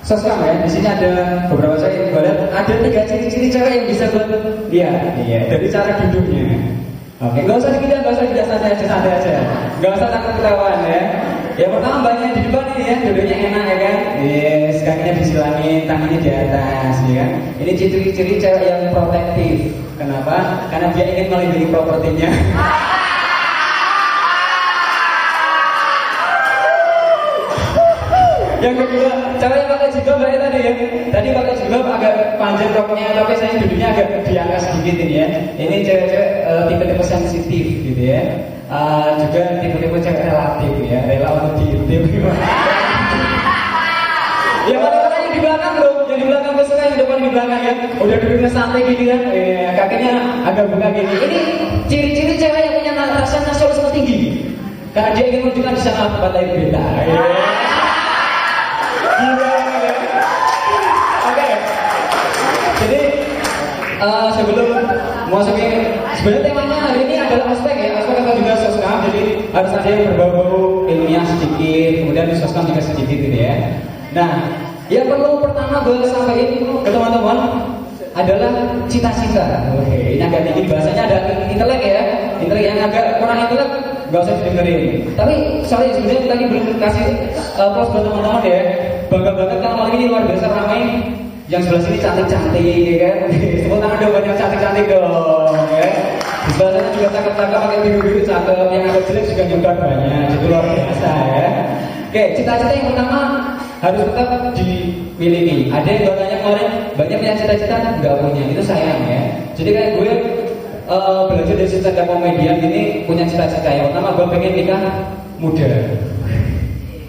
Soskam ya, di sini ada beberapa saya ibarat ada 3 ciri-ciri cewek yang bisa buat lihat, iya, dari cara duduknya. Oke, nggak usah santai aja, nggak usah takut ketahuan ya. Yang pertama banyak di depan ini ya, duduknya enak ya kan, yes, kakinya disilangin, tangannya di atas, ya kan. Ini ciri-ciri cewek yang protektif. Kenapa? Karena dia ingin melindungi propertinya. Yang kedua, cewek yang pakai jilbab ya tadi ya. Tadi pakai jilbab agak panjang roknya, tapi saya duduknya agak diangkat sedikit ini ya. Ini cewek-cewek tipe-tipe sensitif gitu ya. Juga tipe-tipe cewek relatif ya, rela untuk diintip. Ya mana-mana yang di belakang bro, yang di belakang besok yang di depan di belakang ya. Udah duduknya santai gini kan, kakinya agak buka gini. Ini ciri-ciri cewek yang punya rasa nasionalisme tinggi. Karena dia ingin menunjukkan di sana tempat lain beda. Oke. Jadi sebelum masukin sebenarnya temanya hari ini adalah ospek ya, ospek atau juga soskam. Jadi harus ada yang berbau ilmiah sedikit, kemudian di soskam juga sedikit gitu ya. Nah, yang perlu pertama gue sampaikan ke teman-teman adalah cita-cita. Oke, ini agak tinggi bahasanya, ada intelek ya, intelek yang agak kurang intelek nggak usah didengerin. Tapi sorry sebenarnya tadi belum kasih plus buat teman-teman ya. Bangga banget kalau malam ini luar biasa ramai. Yang sebelah sini cantik-cantik ya kan. Tepuk tangan dong banyak cantik-cantik dong ya. Di sebelah sana juga cakep-cakep pakai biru-biru cakep. Yang agak jelek juga nyebar banyak. Jadi luar biasa ya. Oke, cita-cita yang pertama harus tetap dimiliki. Ada yang gue tanya kemarin, banyak punya cita-cita nggak punya, itu sayang ya. Jadi kayak gue belajar dari stand-up komedian ini punya cita-cita. Yang pertama gue pengen nikah muda.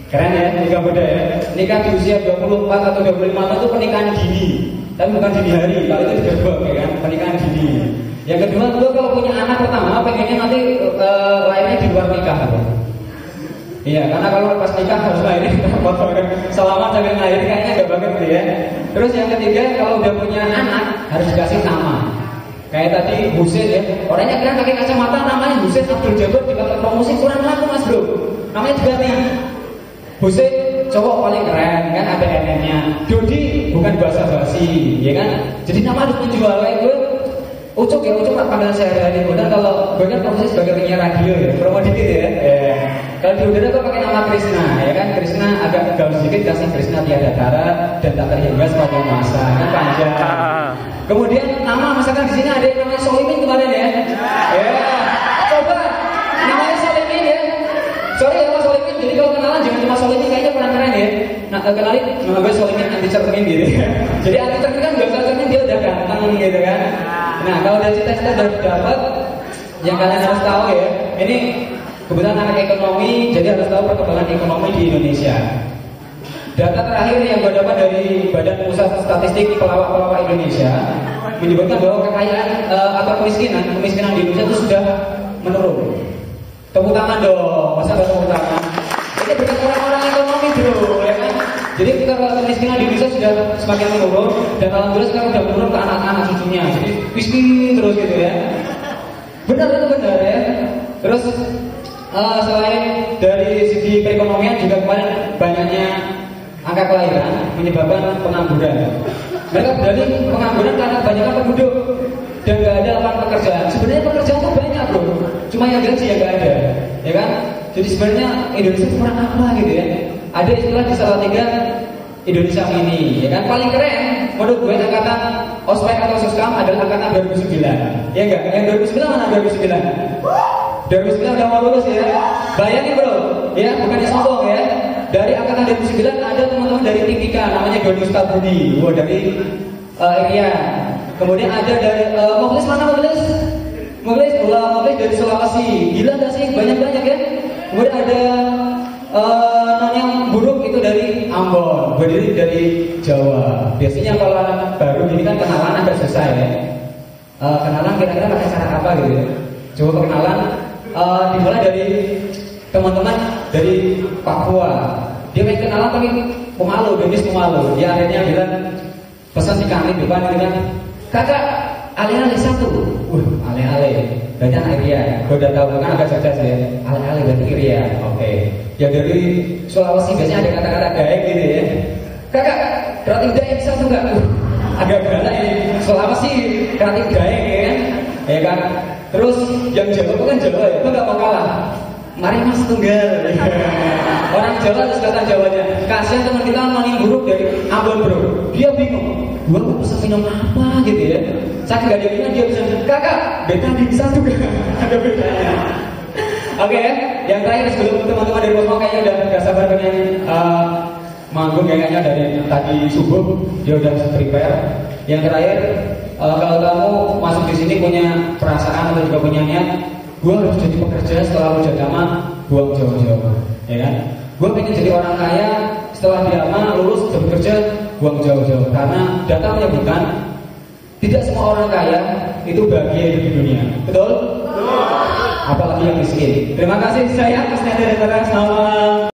Keren ya, nikah muda ya. Nikah di usia 24 atau 25 tahun itu pernikahan dini. Tapi bukan dini hari, kalau itu dijebak ya kan, pernikahan dini. Yang kedua, gue kalau punya anak pertama pengennya nanti lahirnya di luar nikah. Iya, karena kalau pas nikah harus lahirin selamat sampai lahir kayaknya gak banget gitu ya. Terus yang ketiga, kalau udah punya anak harus dikasih nama. Kayak tadi Husein ya, orangnya keren pakai kacamata, namanya Husein Abdul Jabbar, dipakai promosi kurang laku mas bro. Namanya diganti Husein, cowok paling keren kan, ada NN-nya. Dodi bukan basa-basi, ya kan? Jadi nama harus menjual. Kayak gue Ucuk ya, Ucuk panggilan sehari-hari. Kemudian kalau gue kan profesi sebagai penyiar radio ya, promo dikit ya. Kalau di udara gue pakai nama Krishna, ya kan? Krishna agak gaul sedikit, kasih Krishna tiada tara dan tak terhingga sepanjang masa, kan panjang. Kemudian nama misalkan di sini ada yang namanya Solimin kemarin ya. Ya, coba namanya Solimin ya. Sorry ya Mas Solimin, jadi kalau kenalan jangan cuma Solimin, kayaknya kurang keren ya. Nah, kenalin nama gue Solimin anti cermin gitu. Jadi anti cermin kan gak cermin dia udah ganteng gitu kan. Nah, kalau dari cita-cita udah dapat, yang kalian harus tahu ya, ini kebetulan anak ekonomi, jadi harus tahu perkembangan ekonomi di Indonesia. Data terakhir yang gue dapat dari Badan Pusat Statistik Pelawak-Pelawak Indonesia menyebutkan bahwa kekayaan atau kemiskinan di Indonesia itu sudah menurun. Tepuk tangan dong, masa gak tepuk tangan? Ini bukan orang-orang ekonomi bro, ya kan? Jadi kita kemiskinan di Indonesia sudah semakin menurun, dan alhamdulillah sekarang sudah menurun ke anak-anak cucunya. Jadi miskin terus gitu ya. Benar itu benar ya. Terus selain dari segi perekonomian juga kemarin banyaknya angka kelahiran menyebabkan pengangguran. Mereka berarti pengangguran karena banyaknya penduduk dan gak ada lapangan pekerjaan. Sebenarnya pekerjaan itu banyak bro, cuma yang gaji yang gak ada, ya kan? Jadi sebenarnya Indonesia kurang apa gitu ya? Ada istilah di Salatiga Indonesia Mini, ya kan? Paling keren menurut gue angkatan ospek atau soskam adalah angkatan 2009, ya enggak? Yang 2009 mana 2009? 2009 udah mau lulus ya? Bayangin bro, ya bukannya sombong ya? Dari angkatan 2009 ada teman-teman dari Timika namanya Doni Ustabudi, wah dari Ekia. Kemudian ada dari Mukhlis mana Mukhlis? Mukhlis dari Sulawesi. Gila gak sih? Banyak-banyak ya. Kemudian ada yang buruk itu dari Ambon, berdiri dari Jawa. Biasanya kalau anak baru ini kan kenalan agak susah ya. Kenalan kira-kira pakai cara apa gitu ya? Coba perkenalan dimulai dari teman-teman dari Papua. Dia pengen kenalan tapi pemalu, Denis pemalu. Dia akhirnya bilang pesan di kami depan dengan kakak ale-ale satu. Ale-ale. Berarti anak Iria. Gue udah tahu kan agak cerdas ya. Ale-ale berarti Iria. Oke. Ya dari Sulawesi biasanya ada kata-kata gaek gitu ya. Kakak kreatif daya bisa tuh nggak? Agak galak ini. Selama sih kreatif daya kan, ya kan. Terus yang Jawa itu kan Jawa ya, itu nggak mau kalah. Mari mas tunggal. Orang Jawa harus kata Jawanya. Kasihan teman kita mani buruk dari Ambon bro. Dia bingung. Gua mau pesan minum apa gitu ya. Saking gak ada dia bisa kakak betadine satu kan. Ada bedanya. Oke, yang terakhir sebelum teman-teman dari Bosmo kayaknya udah gak sabar pengen manggung kayaknya dari tadi subuh dia udah prepare. Yang terakhir kalau kamu masuk di sini punya perasaan atau juga punya niat, gue harus jadi pekerja setelah udah lama buang jauh-jauh, ya kan? Gue pengen jadi orang kaya setelah lama lulus udah bekerja buang jauh-jauh. Karena data menyebutkan tidak semua orang kaya itu bahagia hidup di dunia, betul? Apalagi yang miskin. Terima kasih saya Mas Neder. Selamat.